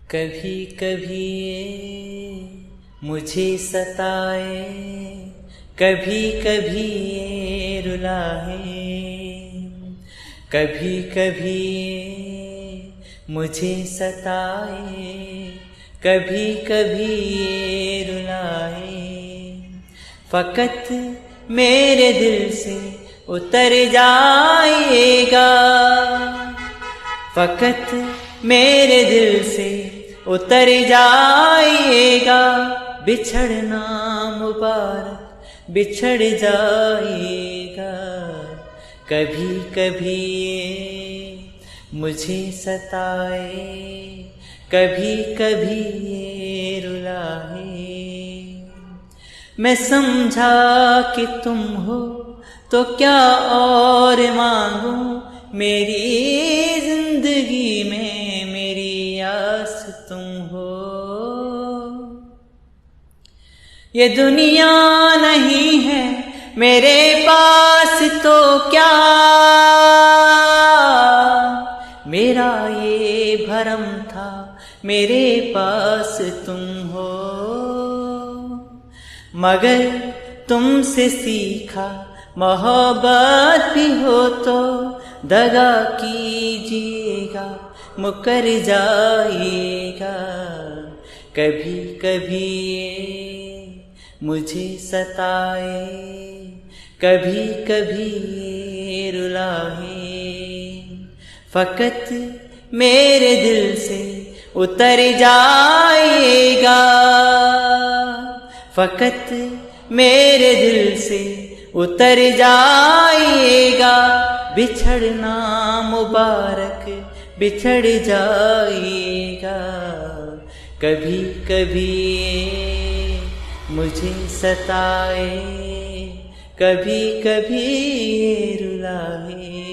कभी कभी ये मुझे सताए, कभी कभी ये रुलाए, कभी कभी ये मुझे सताए, कभी कभी ये रुलाए। फ़कत मेरे दिल से उतर जाएगा, फ़कत मेरे दिल से उतर जाएगा। बिछड़ना मुबारक बिछड़ जाएगा। कभी कभी ये मुझे सताए, कभी कभी ये रुलाए। मैं समझा कि तुम हो तो क्या और मांगूं, मेरी जिंदगी में मेरी आस तुम हो। ये दुनिया नहीं है मेरे पास तो क्या, मेरा ये भरम था मेरे पास तुम हो। मगर तुमसे सीखा मोहब्बत भी हो तो दगा कीजिएगा, मुकर जाइएगा। कभी कभी ये मुझे सताए, कभी कभी ये रुलाए। फ़कत मेरे दिल से उतर जाएगा, फ़कत मेरे दिल से उतर जाएगा। बिछड़ना मुबारक बिछड़ जाएगा। कभी कभी ये मुझे सताए, कभी कभी ये रुलाए।